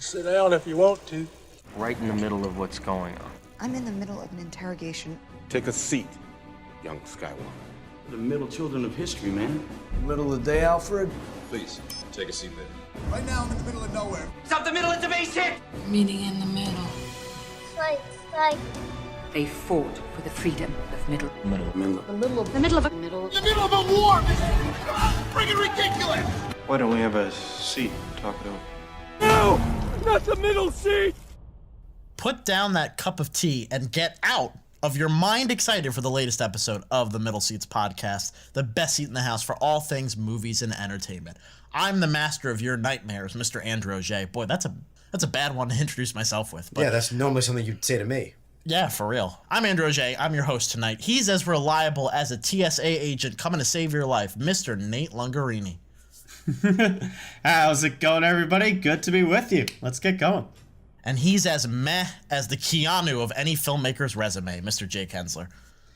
Sit down if you want to. Right in the middle of what's going on. I'm in the middle of an interrogation. Take a seat, young Skywalker. The middle children of history, man. Middle of the day, Alfred. Please, take a seat there. Right now, I'm in the middle of nowhere. Stop the middle, it's a basic! Meeting in the middle. Like. They fought for the freedom of middle. The middle of the middle of a In the middle of a war, man! Come on, freaking ridiculous! Why don't we have a seat and talk it over? No! Not the middle seat! Put down that cup of tea and get out of your mind excited for the latest episode of the Middle Seats podcast, the best seat in the house for all things movies and entertainment. I'm the master of your nightmares, Mr. Andrew Auger. Boy, that's a bad one to introduce myself with. But yeah, that's normally something you'd say to me. yeah, for real. I'm Andrew Auger. I'm your host tonight. He's as reliable as a TSA agent coming to save your life, Mr. Nate Lungarini. How's it going, everybody? Good to be with you. Let's get going. And he's as meh as the Keanu of any filmmaker's resume, Mr. Jake Hensler.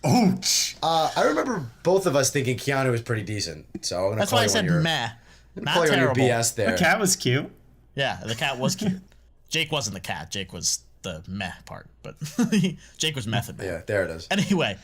Ouch! I remember both of us thinking Keanu was pretty decent, so I'm gonna That's call why I you said on your, meh. Not call you on your terrible. BS there. The cat was cute. Yeah, the cat was cute. Jake wasn't the cat. Jake was the meh part, but Jake was method man. Yeah, there it is. Anyway,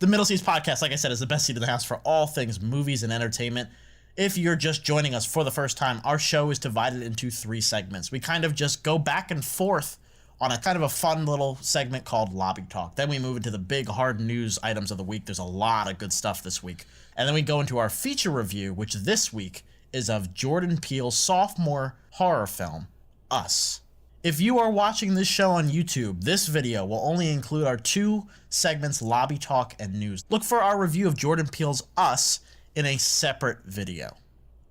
the Middle Seats podcast, like I said, is the best seat in the house for all things movies and entertainment. If you're just joining us for the first time, our show is divided into 3 segments. We kind of just go back and forth on a kind of a fun little segment called Lobby Talk. Then we move into the big hard news items of the week. There's a lot of good stuff this week. And then we go into our feature review, which this week is of Jordan Peele's sophomore horror film, Us. If you are watching this show on YouTube, this video will only include our 2 segments, Lobby Talk and News. Look for our review of Jordan Peele's Us in a separate video.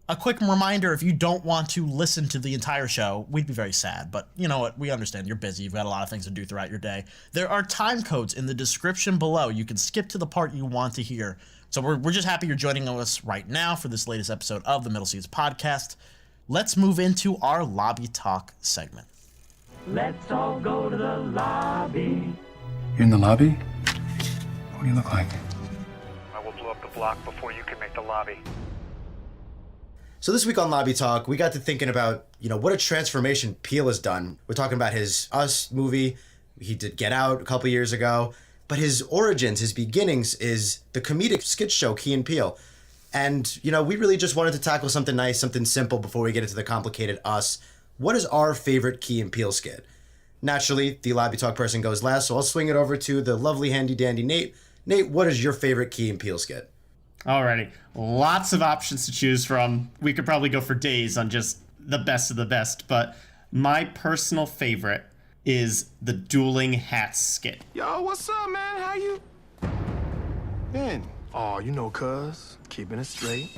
A quick reminder, if you don't want to listen to the entire show, we'd be very sad, but you know what, we understand you're busy, you've got a lot of things to do throughout your day. There are time codes in the description below. You can skip to the part you want to hear. So we're just happy you're joining us right now for this latest episode of the Middle Seats podcast. Let's move into our Lobby Talk segment. Let's all go to the lobby. You're in the lobby? What do you look like? I will blow up the block before you can make the lobby. So this week on Lobby Talk, we got to thinking about, what a transformation Peele has done. We're talking about his Us movie. He did Get Out a couple years ago. But his origins, his beginnings, is the comedic skit show Key and Peele. And, we really just wanted to tackle something nice, something simple before we get into the complicated Us. What is our favorite Key and Peele skit? Naturally, the Lobby Talk person goes last, so I'll swing it over to the lovely handy-dandy Nate. Nate, what is your favorite Key and Peele skit? Alrighty. Lots of options to choose from. We could probably go for days on just the best of the best, but my personal favorite is the dueling hats skit. Yo, what's up, man? How you? Man. Oh, cuz. Keeping it straight.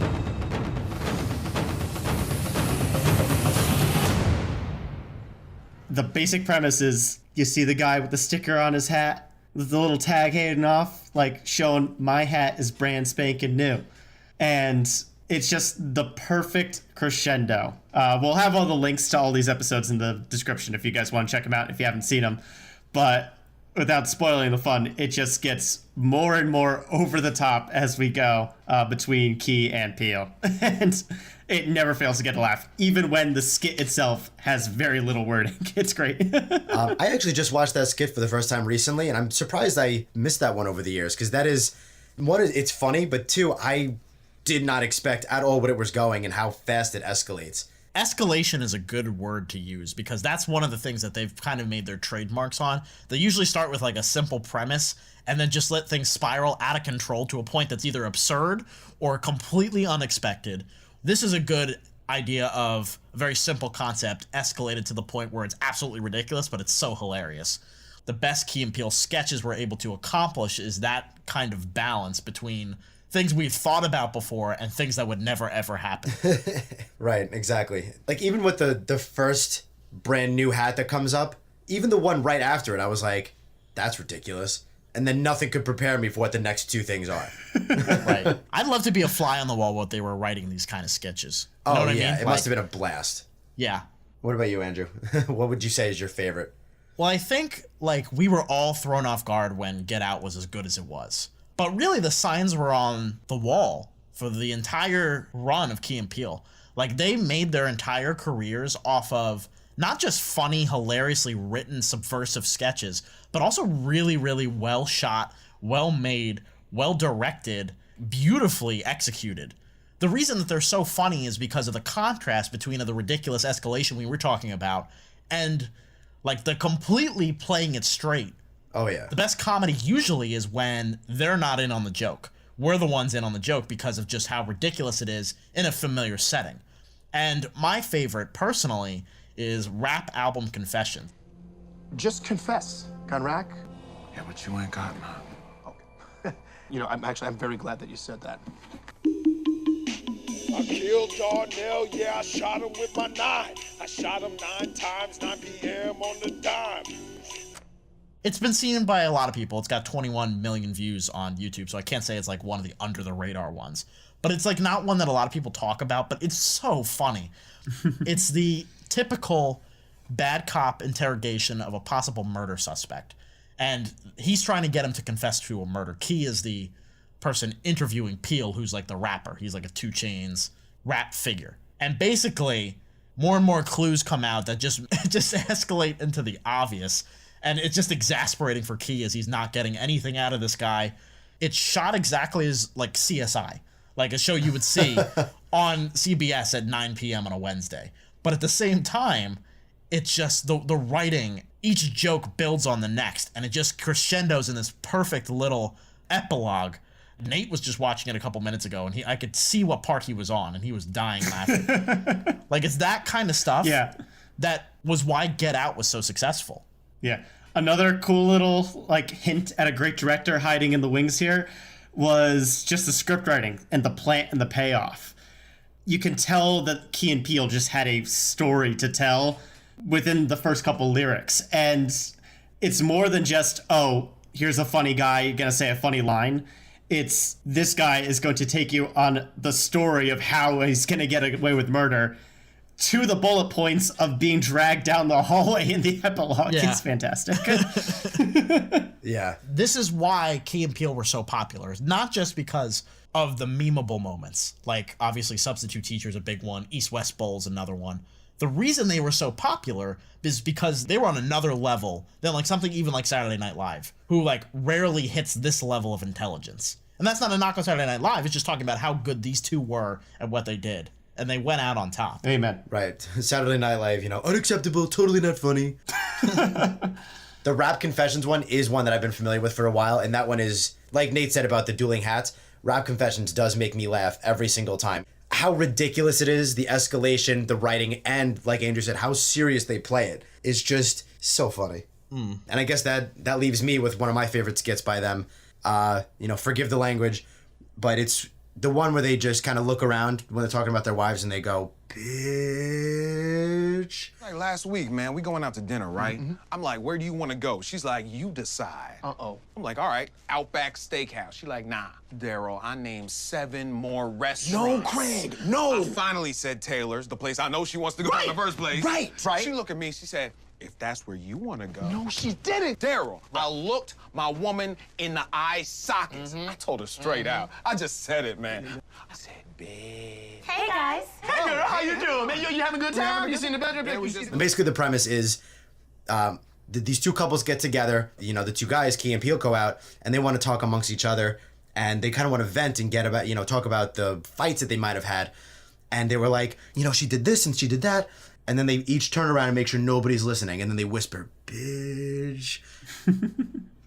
The basic premise is you see the guy with the sticker on his hat with the little tag hanging off, like showing my hat is brand spanking new. And it's just the perfect crescendo. We'll have all the links to all these episodes in the description if you guys want to check them out if you haven't seen them. But without spoiling the fun, it just gets more and more over the top as we go between Key and Peele. And it never fails to get a laugh, even when the skit itself has very little wording. It's great. I actually just watched that skit for the first time recently, and I'm surprised I missed that one over the years, because that is, one, it's funny, but 2, I did not expect at all what it was going and how fast it escalates. Escalation is a good word to use because that's one of the things that they've kind of made their trademarks on. They usually start with like a simple premise and then just let things spiral out of control to a point that's either absurd or completely unexpected. This is a good idea of a very simple concept escalated to the point where it's absolutely ridiculous, but it's so hilarious. The best Key and Peele sketches we're able to accomplish is that kind of balance between things we've thought about before and things that would never, ever happen. Right, exactly. Like, even with the first brand new hat that comes up, even the one right after it, I was like, that's ridiculous. And then nothing could prepare me for what the next 2 things are. Right. I'd love to be a fly on the wall while they were writing these kind of sketches. You know what I mean? It must have been a blast. Yeah. What about you, Andrew? What would you say is your favorite? Well, I think, we were all thrown off guard when Get Out was as good as it was. But really, the signs were on the wall for the entire run of Key and Peele. Like, they made their entire careers off of not just funny, hilariously written, subversive sketches, but also really, really well shot, well made, well directed, beautifully executed. The reason that they're so funny is because of the contrast between the ridiculous escalation we were talking about and, like, the completely playing it straight. Oh, yeah. The best comedy usually is when they're not in on the joke. We're the ones in on the joke because of just how ridiculous it is in a familiar setting. And my favorite, personally, is Rap Album Confession. Just confess, Conrack. Yeah, but you ain't got none. Okay. You know, I'm very glad that you said that. I killed Darnell, yeah, I shot him with my 9. I shot him 9 times, 9 p.m. on the dime. It's been seen by a lot of people. It's got 21 million views on YouTube, so I can't say it's like one of the under-the-radar ones. But it's like not one that a lot of people talk about, but it's so funny. It's the typical bad cop interrogation of a possible murder suspect. And he's trying to get him to confess to a murder. Key is the person interviewing Peele, who's like the rapper. He's like a 2 Chainz rap figure. And basically, more and more clues come out that just escalate into the obvious. And it's just exasperating for Key as he's not getting anything out of this guy. It's shot exactly as like CSI, like a show you would see on CBS at 9 p.m. on a Wednesday. But at the same time, it's just the writing, each joke builds on the next, and it just crescendos in this perfect little epilogue. Nate was just watching it a couple minutes ago, and I could see what part he was on, and he was dying laughing. Like, it's that kind of stuff that was why Get Out was so successful. Yeah. Another cool little like hint at a great director hiding in the wings here was just the script writing and the plant and the payoff. You can tell that Key and Peele just had a story to tell within the first couple lyrics. And it's more than just, oh, here's a funny guy gonna say a funny line. It's this guy is going to take you on the story of how he's gonna get away with murder to the bullet points of being dragged down the hallway in the epilogue. Yeah. It's fantastic. Yeah. This is why Key and Peele were so popular. Not just because of the memeable moments. Like, obviously, Substitute Teacher is a big one. East-West Bowl is another one. The reason they were so popular is because they were on another level than, like, something even like Saturday Night Live, who, like, rarely hits this level of intelligence. And that's not a knock on Saturday Night Live. It's just talking about how good these two were at what they did. And they went out on top. Amen. Right. Saturday Night Live, you know, unacceptable, totally not funny. The Rap Confessions one is one that I've been familiar with for a while, and that one is, like Nate said about the dueling hats, Rap Confessions does make me laugh every single time. How ridiculous it is, the escalation, the writing, and, like Andrew said, how serious they play it is just so funny. And I guess that leaves me with one of my favorite skits by them. You know, forgive the language, but it's the one where they just kind of look around when they're talking about their wives and they go, bitch. Like last week, man, we going out to dinner, right? I'm like, where do you want to go? She's like, you decide. Uh-oh. I'm like, all right, Outback Steakhouse. She's like, nah, Daryl, I named 7 more restaurants. No, Craig, no. I finally said Taylor's, the place I know she wants to go in the first place. Right. She looked at me, she said, if that's where you want to go. No, she didn't. Daryl, I looked my woman in the eye sockets. I told her straight out. I just said it, man. I said, bitch. Hey, guys. Hey, girl, how you doing, man? You having a good time? You seen the bedroom? And basically the premise is these two couples get together, you know, the two guys, Key and Peele, go out, and they want to talk amongst each other, and they kind of want to vent and get about, you know, talk about the fights that they might have had. And they were like, you know, she did this and she did that. And then they each turn around and make sure nobody's listening. And then they whisper, bitch.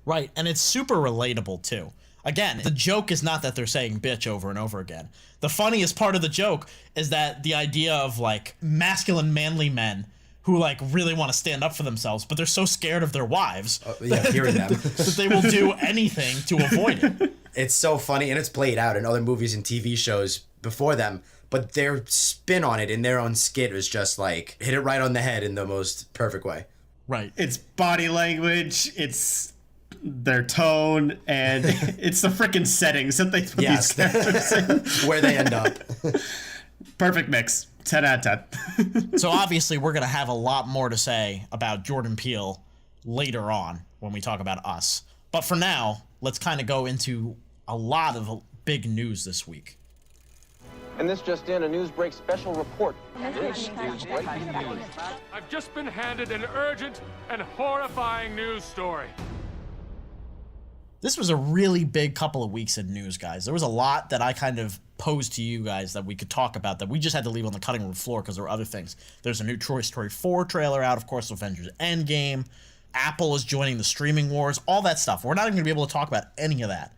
Right, and it's super relatable, too. Again, the joke is not that they're saying bitch over and over again. The funniest part of the joke is that the idea of, like, masculine, manly men who, like, really want to stand up for themselves, but they're so scared of their wives hearing them. that they will do anything to avoid it. It's so funny, and it's played out in other movies and TV shows before them. But their spin on it in their own skit is just like hit it right on the head in the most perfect way. Right. It's body language, it's their tone, and it's the freaking settings that they put these characters in. Where they end up. Perfect mix. 10 out of 10. So obviously we're going to have a lot more to say about Jordan Peele later on when we talk about Us. But for now, let's kind of go into a lot of big news this week. And this just in, a Newsbreak special report. This is breaking news. I've just been handed an urgent and horrifying news story. This was a really big couple of weeks in news, guys. There was a lot that I kind of posed to you guys that we could talk about that we just had to leave on the cutting room floor because there were other things. There's a new Toy Story 4 trailer out, of course, Avengers Endgame. Apple is joining the streaming wars, all that stuff. We're not even going to be able to talk about any of that.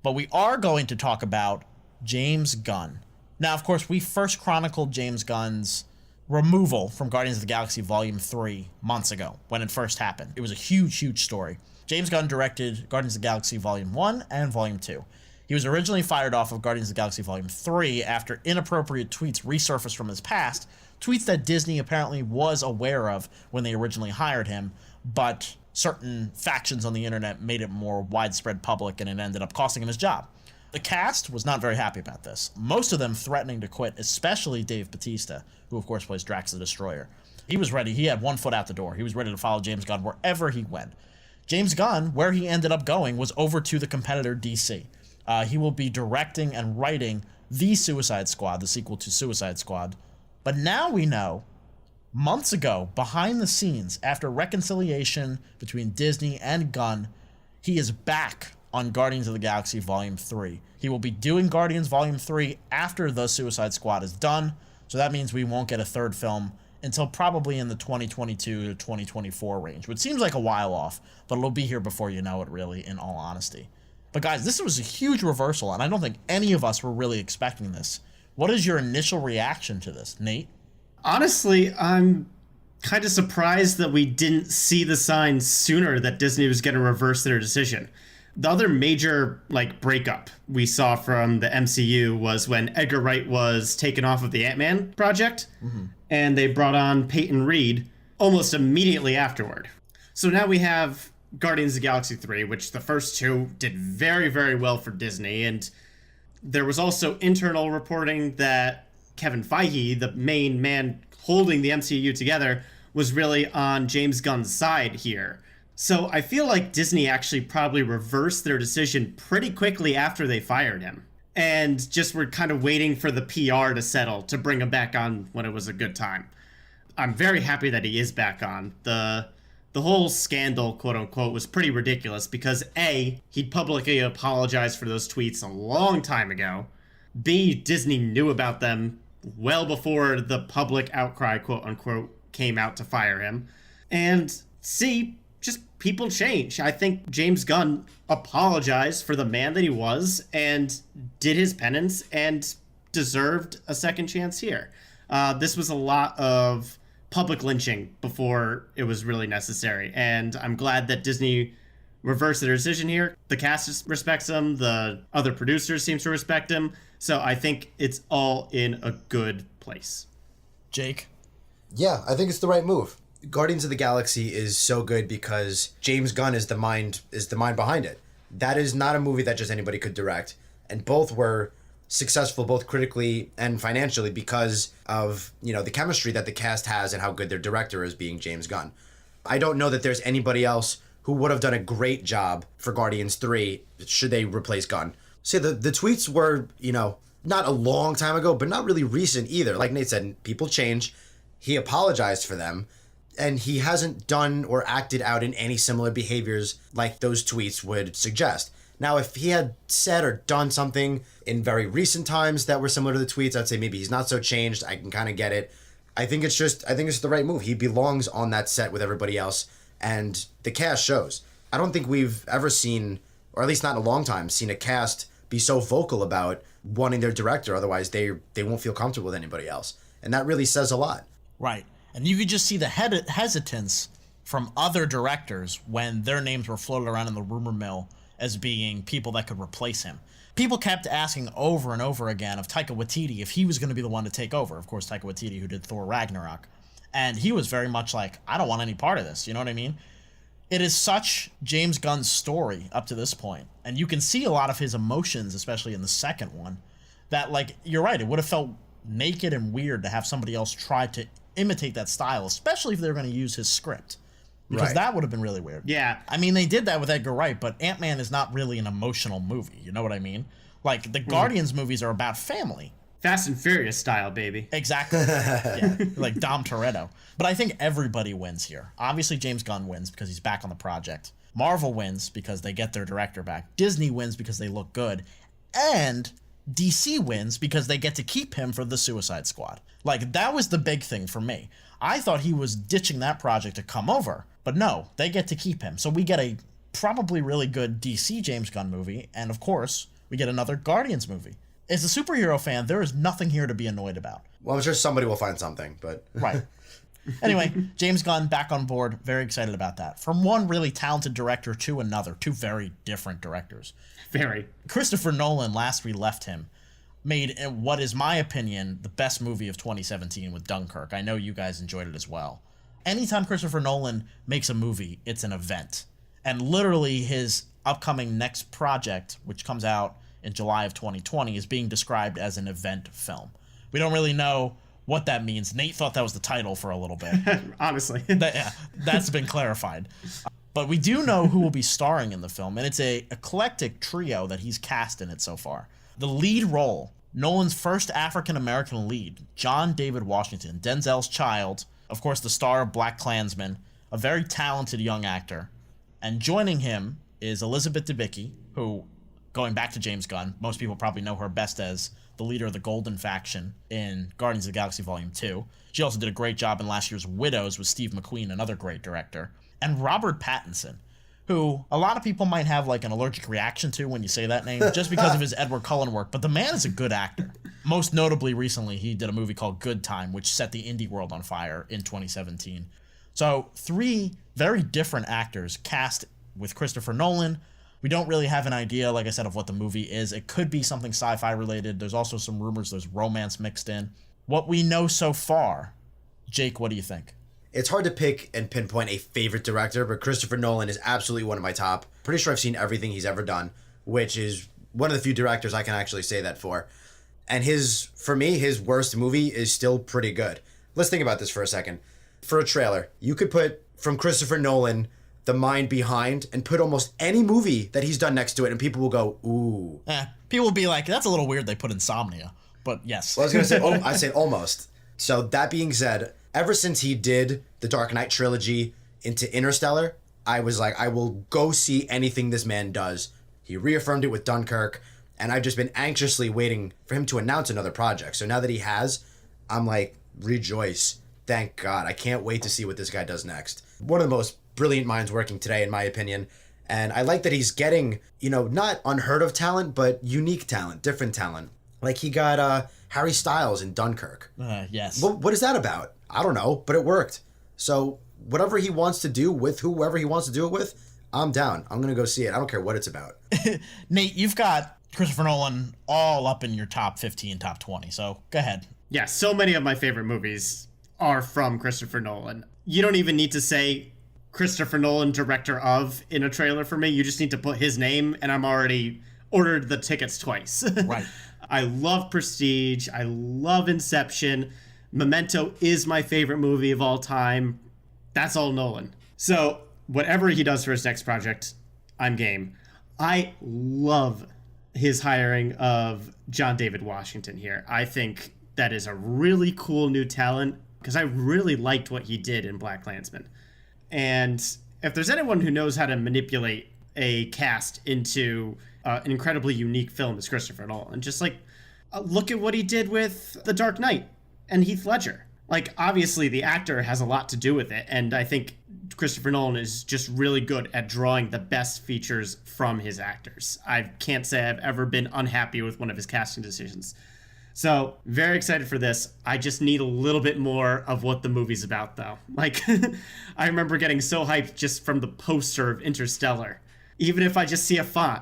But we are going to talk about James Gunn. Now, of course, we first chronicled James Gunn's removal from Guardians of the Galaxy Volume 3 months ago when it first happened. It was a huge, huge story. James Gunn directed Guardians of the Galaxy Volume 1 and Volume 2. He was originally fired off of Guardians of the Galaxy Volume 3 after inappropriate tweets resurfaced from his past, tweets that Disney apparently was aware of when they originally hired him, but certain factions on the internet made it more widespread public and it ended up costing him his job. The cast was not very happy about this, most of them threatening to quit, especially Dave Bautista, who of course plays Drax the Destroyer. He was ready, he had one foot out the door, he was ready to follow James Gunn wherever he went. James Gunn, where he ended up going, was over to the competitor DC. He will be directing and writing The Suicide Squad, the sequel to Suicide Squad. But now we know, months ago, behind the scenes, after reconciliation between Disney and Gunn, he is back on Guardians of the Galaxy Volume 3. He will be doing Guardians Volume 3 after The Suicide Squad is done, so that means we won't get a third film until probably in the 2022 to 2024 range, which seems like a while off, but it'll be here before you know it, really, in all honesty. But guys, this was a huge reversal, and I don't think any of us were really expecting this. What is your initial reaction to this, Nate? Honestly, I'm kind of surprised that we didn't see the signs sooner that Disney was going to reverse their decision. The other major breakup we saw from the MCU was when Edgar Wright was taken off of the Ant-Man project, and they brought on Peyton Reed almost immediately afterward. So now we have Guardians of the Galaxy 3, which the first two did very, very well for Disney, and there was also internal reporting that Kevin Feige, the main man holding the MCU together, was really on James Gunn's side here. So I feel like Disney actually probably reversed their decision pretty quickly after they fired him. And just were kind of waiting for the PR to settle to bring him back on when it was a good time. I'm very happy that he is back on. The whole scandal, quote unquote, was pretty ridiculous because A, he'd publicly apologized for those tweets a long time ago. B, Disney knew about them well before the public outcry, quote unquote, came out to fire him. And C, just people change. I think James Gunn apologized for the man that he was and did his penance and deserved a second chance here. This was a lot of public lynching before it was really necessary, and I'm glad that Disney reversed their decision here. The cast respects him, the other producers seem to respect him, so I think it's all in a good place. Jake? Yeah, I think it's the right move. Guardians of the Galaxy is so good because James Gunn is the mind behind it. That is not a movie that just anybody could direct, and both were successful both critically and financially because of, the chemistry that the cast has and how good their director is, being James Gunn. I don't know that there's anybody else who would have done a great job for Guardians 3 should they replace Gunn. See, the tweets were, not a long time ago, but not really recent either. Like Nate said, people change. He apologized for them, and he hasn't done or acted out in any similar behaviors like those tweets would suggest. Now, if he had said or done something in very recent times that were similar to the tweets, I'd say maybe he's not so changed. I can kind of get it. I think it's the right move. He belongs on that set with everybody else, and the cast shows. I don't think we've ever seen, or at least not in a long time, seen a cast be so vocal about wanting their director. Otherwise, they won't feel comfortable with anybody else. And that really says a lot. Right. And you could just see the hesitance from other directors when their names were floated around in the rumor mill as being people that could replace him. People kept asking over and over again of Taika Waititi if he was going to be the one to take over. Of course, Taika Waititi, who did Thor Ragnarok. And he was very much like, I don't want any part of this. You know what I mean? It is such James Gunn's story up to this point. And you can see a lot of his emotions, especially in the second one, that, you're right, it would have felt naked and weird to have somebody else try to imitate that style, especially if they were going to use his script. Because that would have been really weird. Yeah. I mean, they did that with Edgar Wright, but Ant-Man is not really an emotional movie. You know what I mean? The Guardians movies are about family. Fast and Furious style, baby. Exactly. Yeah, like Dom Toretto. But I think everybody wins here. Obviously, James Gunn wins because he's back on the project. Marvel wins because they get their director back. Disney wins because they look good. And DC wins because they get to keep him for the Suicide Squad. Like, that was the big thing for me. I thought he was ditching that project to come over. But no, they get to keep him. So we get a probably really good DC James Gunn movie. And of course, we get another Guardians movie. As a superhero fan, there is nothing here to be annoyed about. Well, I'm sure somebody will find something, but... Right. Anyway, James Gunn back on board. Very excited about that. From one really talented director to another. Two very different directors. Very. Christopher Nolan, last we left him, made what is my opinion the best movie of 2017 with Dunkirk. I know you guys enjoyed it as well. Anytime Christopher Nolan makes a movie, it's an event. And literally his upcoming next project, which comes out in July of 2020, is being described as an event film. We don't really know what that means. Nate thought that was the title for a little bit. Honestly. That's been clarified. But we do know who will be starring in the film, and it's a eclectic trio that he's cast in it so far. The lead role, Nolan's first African-American lead, John David Washington, Denzel's child, of course the star of BlacKkKlansman, a very talented young actor. And joining him is Elizabeth Debicki, who, going back to James Gunn, most people probably know her best as the leader of the Golden Faction in Guardians of the Galaxy Volume 2. She also did a great job in last year's Widows with Steve McQueen, another great director. And Robert Pattinson, who a lot of people might have like an allergic reaction to when you say that name, just because of his Edward Cullen work, but the man is a good actor. Most notably recently, he did a movie called Good Time, which set the indie world on fire in 2017. So 3 very different actors cast with Christopher Nolan. We don't really have an idea, like I said, of what the movie is. It could be something sci-fi related. There's also some rumors there's romance mixed in. What we know so far, Jake, what do you think? It's hard to pick and pinpoint a favorite director, but Christopher Nolan is absolutely one of my top. Pretty sure I've seen everything he's ever done, which is one of the few directors I can actually say that for. And for me, his worst movie is still pretty good. Let's think about this for a second. For a trailer, you could put, from Christopher Nolan, the mind behind, and put almost any movie that he's done next to it, and people will go, ooh. People will be like, that's a little weird they put Insomnia, but yes. Well, I was going to say, I say almost. So that being said, ever since he did the Dark Knight trilogy into Interstellar, I was like, I will go see anything this man does. He reaffirmed it with Dunkirk, and I've just been anxiously waiting for him to announce another project. So now that he has, I'm like, rejoice. Thank God. I can't wait to see what this guy does next. One of the most brilliant minds working today, in my opinion. And I like that he's getting, not unheard of talent, but unique talent, different talent. Like he got Harry Styles in Dunkirk. Yes. What is that about? I don't know, but it worked. So whatever he wants to do with whoever he wants to do it with, I'm down. I'm going to go see it. I don't care what it's about. Nate, you've got Christopher Nolan all up in your top 15, top 20. So go ahead. Yeah, so many of my favorite movies are from Christopher Nolan. You don't even need to say Christopher Nolan, director of, in a trailer for me. You just need to put his name, and I'm already ordered the tickets twice. Right. I love Prestige. I love Inception. Memento is my favorite movie of all time. That's all Nolan. So whatever he does for his next project, I'm game. I love his hiring of John David Washington here. I think that is a really cool new talent because I really liked what he did in BlacKkKlansman. And if there's anyone who knows how to manipulate a cast into an incredibly unique film, it's Christopher Nolan. Just look at what he did with The Dark Knight and Heath Ledger. Like, obviously the actor has a lot to do with it, and I think Christopher Nolan is just really good at drawing the best features from his actors. I can't say I've ever been unhappy with one of his casting decisions. So, very excited for this. I just need a little bit more of what the movie's about, though. Like, I remember getting so hyped just from the poster of Interstellar. Even if I just see a font.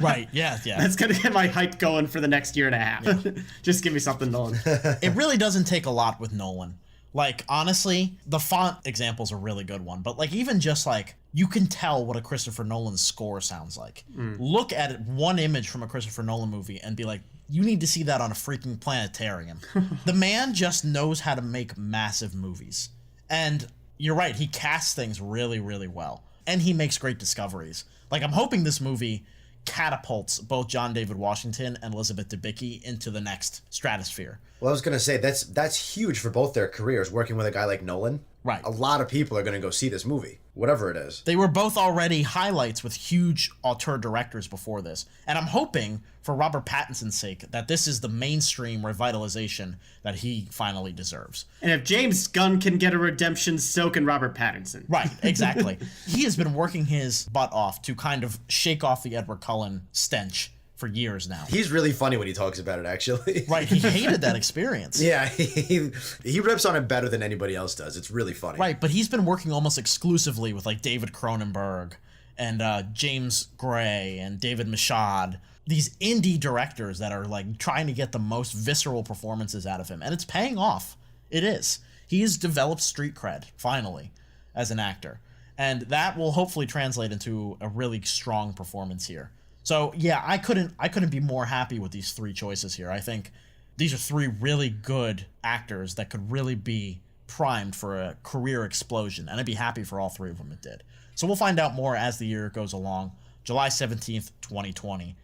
Right, yeah. That's going to get my hype going for the next year and a half. Yeah. Just give me something, Nolan. It really doesn't take a lot with Nolan. Like, honestly, the font example's a really good one. But, even just, you can tell what a Christopher Nolan score sounds like. Look at one image from a Christopher Nolan movie and be like, you need to see that on a freaking planetarium. The man just knows how to make massive movies. And you're right, he casts things really, really well. And he makes great discoveries. I'm hoping this movie catapults both John David Washington and Elizabeth Debicki into the next stratosphere. Well, I was going to say, that's huge for both their careers, working with a guy like Nolan. Right. A lot of people are going to go see this movie, whatever it is. They were both already highlights with huge auteur directors before this. And I'm hoping, for Robert Pattinson's sake, that this is the mainstream revitalization that he finally deserves. And if James Gunn can get a redemption, so can Robert Pattinson. Right, exactly. He has been working his butt off to kind of shake off the Edward Cullen stench for years now. He's really funny when he talks about it, actually. Right, he hated that experience. Yeah, he rips on it better than anybody else does. It's really funny. Right, but he's been working almost exclusively with like David Cronenberg and James Gray and David Michaud, these indie directors that are like trying to get the most visceral performances out of him, and it's paying off. It is. He's developed street cred, finally, as an actor, and that will hopefully translate into a really strong performance here. So yeah, I couldn't be more happy with these three choices here. I think these are three really good actors that could really be primed for a career explosion, and I'd be happy for all three of them it did. So we'll find out more as the year goes along. July 17th, 2020.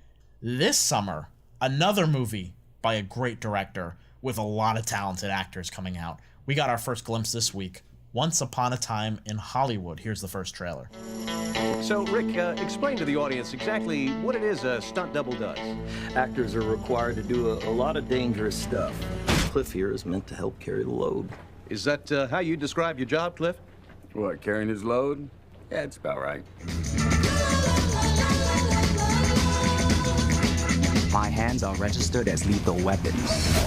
This summer, another movie by a great director with a lot of talented actors coming out. We got our first glimpse this week. Once Upon a Time in Hollywood. Here's the first trailer. So, Rick, explain to the audience exactly what it is a stunt double does. Actors are required to do a lot of dangerous stuff. Cliff here is meant to help carry the load. Is that how you describe your job, Cliff? What, carrying his load? Yeah, it's about right. My hands are registered as lethal weapons.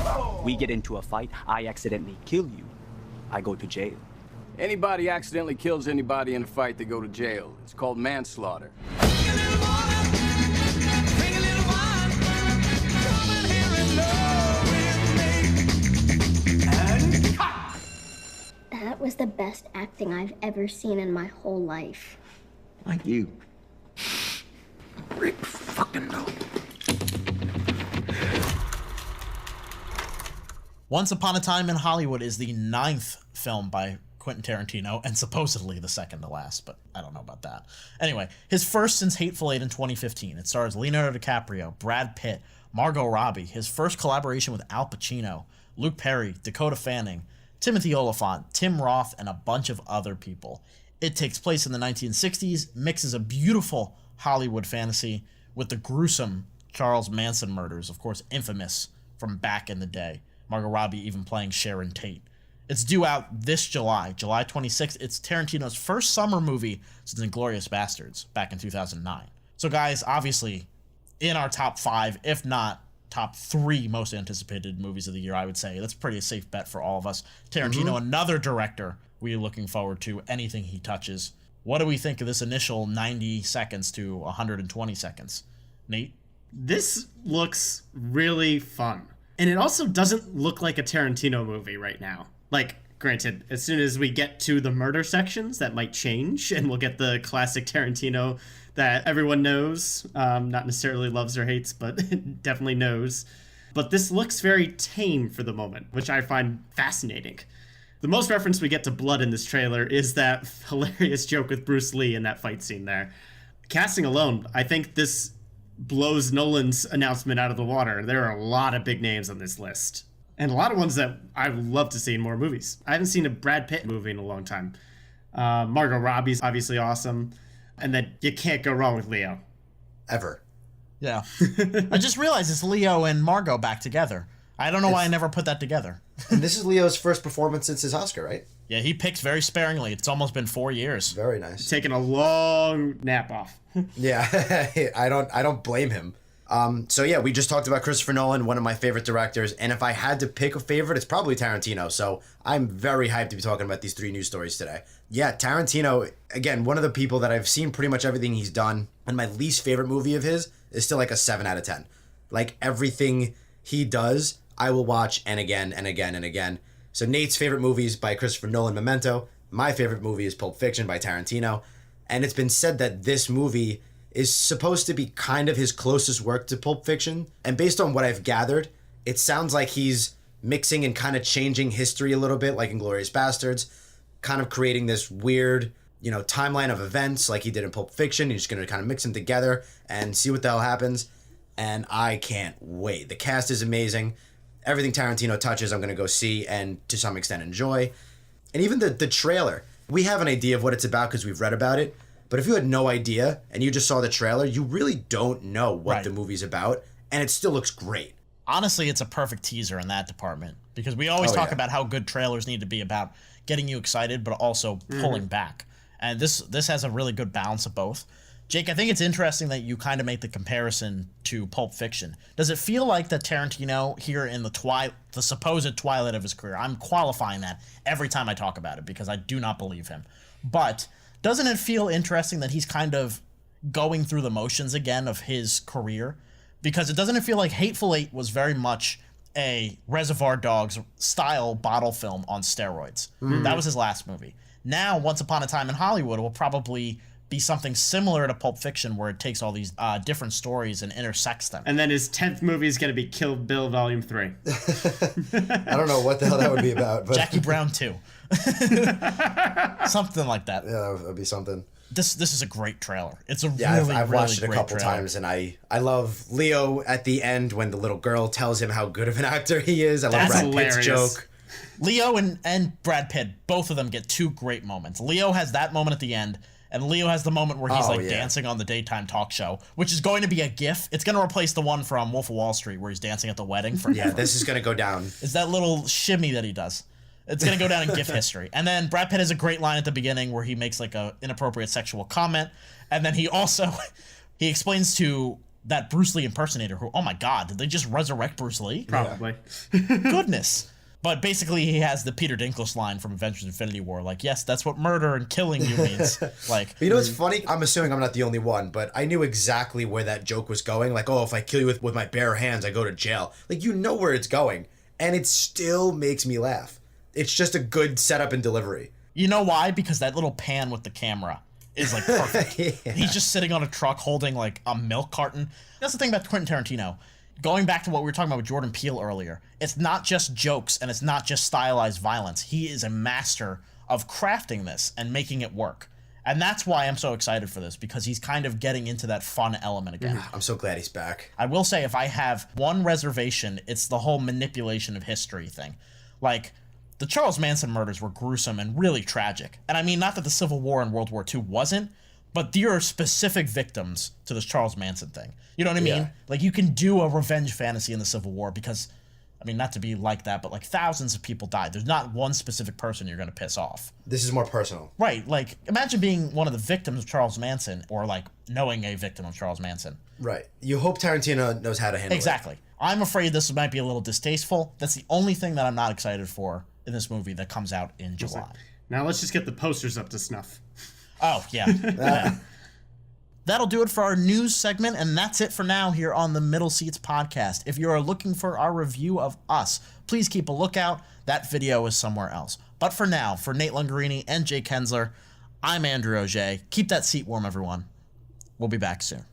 We get into a fight, I accidentally kill you, I go to jail. Anybody accidentally kills anybody in a fight, they go to jail. It's called manslaughter. That was the best acting I've ever seen in my whole life. Like you. Rick fucking no. Once Upon a Time in Hollywood is the 9th film by Quentin Tarantino, and supposedly the second to last, but I don't know about that. Anyway, his first since Hateful Eight in 2015. It stars Leonardo DiCaprio, Brad Pitt, Margot Robbie, his first collaboration with Al Pacino, Luke Perry, Dakota Fanning, Timothy Olyphant, Tim Roth, and a bunch of other people. It takes place in the 1960s, mixes a beautiful Hollywood fantasy with the gruesome Charles Manson murders, of course infamous from back in the day. Margot Robbie even playing Sharon Tate. It's due out this July 26th. It's Tarantino's first summer movie since Inglourious Bastards back in 2009. So guys, obviously, in our top 5, if not top 3 most anticipated movies of the year, I would say. That's pretty a safe bet for all of us. Tarantino, another director we're looking forward to anything he touches. What do we think of this initial 90 seconds to 120 seconds? Nate? This looks really fun. And it also doesn't look like a Tarantino movie right now. Like, granted, as soon as we get to the murder sections, that might change, and we'll get the classic Tarantino that everyone knows, not necessarily loves or hates, but definitely knows. But this looks very tame for the moment, which I find fascinating. The most reference we get to blood in this trailer is that hilarious joke with Bruce Lee in that fight scene there. Casting alone, I think this blows Nolan's announcement out of the water. There are a lot of big names on this list. And a lot of ones that I would love to see in more movies. I haven't seen a Brad Pitt movie in a long time. Margot Robbie's obviously awesome. And then you can't go wrong with Leo. Ever. Yeah. I just realized it's Leo and Margot back together. I don't know why I never put that together. And this is Leo's first performance since his Oscar, right? Yeah, he picks very sparingly. It's almost been 4 years. Very nice. Taking a long nap off. Yeah, I don't blame him. So yeah, we just talked about Christopher Nolan, one of my favorite directors, and if I had to pick a favorite, it's probably Tarantino, so I'm very hyped to be talking about these 3 news stories today. Yeah, Tarantino, again, one of the people that I've seen pretty much everything he's done, and my least favorite movie of his is still like a 7 out of 10. Like, everything he does, I will watch and again and again and again. So Nate's favorite movie is by Christopher Nolan, Memento. My favorite movie is Pulp Fiction by Tarantino, and it's been said that this movie is supposed to be kind of his closest work to Pulp Fiction. And based on what I've gathered, it sounds like he's mixing and kind of changing history a little bit, like Inglourious Bastards, kind of creating this weird timeline of events like he did in Pulp Fiction. He's just going to kind of mix them together and see what the hell happens. And I can't wait. The cast is amazing. Everything Tarantino touches, I'm going to go see and to some extent enjoy. And even the trailer. We have an idea of what it's about because we've read about it. But if you had no idea and you just saw the trailer, you really don't know what the movie's about. And it still looks great. Honestly, it's a perfect teaser in that department because we always talk about how good trailers need to be about getting you excited, but also pulling back. And this has a really good balance of both. Jake, I think it's interesting that you kind of make the comparison to Pulp Fiction. Does it feel like that Tarantino here in the supposed twilight of his career, I'm qualifying that every time I talk about it because I do not believe him, but doesn't it feel interesting that he's kind of going through the motions again of his career? Because it doesn't feel like Hateful Eight was very much a Reservoir Dogs style bottle film on steroids. That was his last movie. Now, Once Upon a Time in Hollywood will probably be something similar to Pulp Fiction where it takes all these different stories and intersects them. And then his 10th movie is going to be Kill Bill Volume 3. I don't know what the hell that would be about. But Jackie Brown 2. Something like that. Yeah, that would be something. This is a great trailer. It's a I've watched it a couple times, and I love Leo at the end when the little girl tells him how good of an actor he is. I love Brad Pitt's joke. Leo and Brad Pitt, both of them get two great moments. Leo has that moment at the end, and Leo has the moment where he's dancing on the daytime talk show, which is going to be a GIF. It's going to replace the one from Wolf of Wall Street where he's dancing at the wedding. Yeah, this is going to go down. It's that little shimmy that he does. It's going to go down in GIF history. And then Brad Pitt has a great line at the beginning where he makes like a inappropriate sexual comment. And then he explains to that Bruce Lee impersonator who, oh my God, did they just resurrect Bruce Lee? Probably. Goodness. But basically he has the Peter Dinklage line from Avengers Infinity War. Like, yes, that's what murder and killing you means. Like, you know what's funny? I'm assuming I'm not the only one, but I knew exactly where that joke was going. Like, oh, if I kill you with my bare hands, I go to jail. Like, you know where it's going. And it still makes me laugh. It's just a good setup and delivery. You know why? Because that little pan with the camera is like perfect. Yeah. He's just sitting on a truck holding like a milk carton. That's the thing about Quentin Tarantino. Going back to what we were talking about with Jordan Peele earlier, it's not just jokes and it's not just stylized violence. He is a master of crafting this and making it work. And that's why I'm so excited for this, because he's kind of getting into that fun element again. I'm so glad he's back. I will say, if I have one reservation, it's the whole manipulation of history thing. Like, the Charles Manson murders were gruesome and really tragic. And I mean, not that the Civil War and World War II wasn't, but there are specific victims to this Charles Manson thing. You know what I mean? Like, you can do a revenge fantasy in the Civil War because, I mean, not to be like that, but like thousands of people died. There's not one specific person you're going to piss off. This is more personal. Right. Like, imagine being one of the victims of Charles Manson or like knowing a victim of Charles Manson. Right. You hope Tarantino knows how to handle it. Exactly. I'm afraid this might be a little distasteful. That's the only thing that I'm not excited for in this movie that comes out in July. Now let's just get the posters up to snuff. Oh, yeah. That'll do it for our news segment, and that's it for now here on the Middle Seats podcast. If you are looking for our review of Us, please keep a lookout. That video is somewhere else. But for now, for Nate Lungarini and Jake Hensler, I'm Andrew Auger. Keep that seat warm, everyone. We'll be back soon.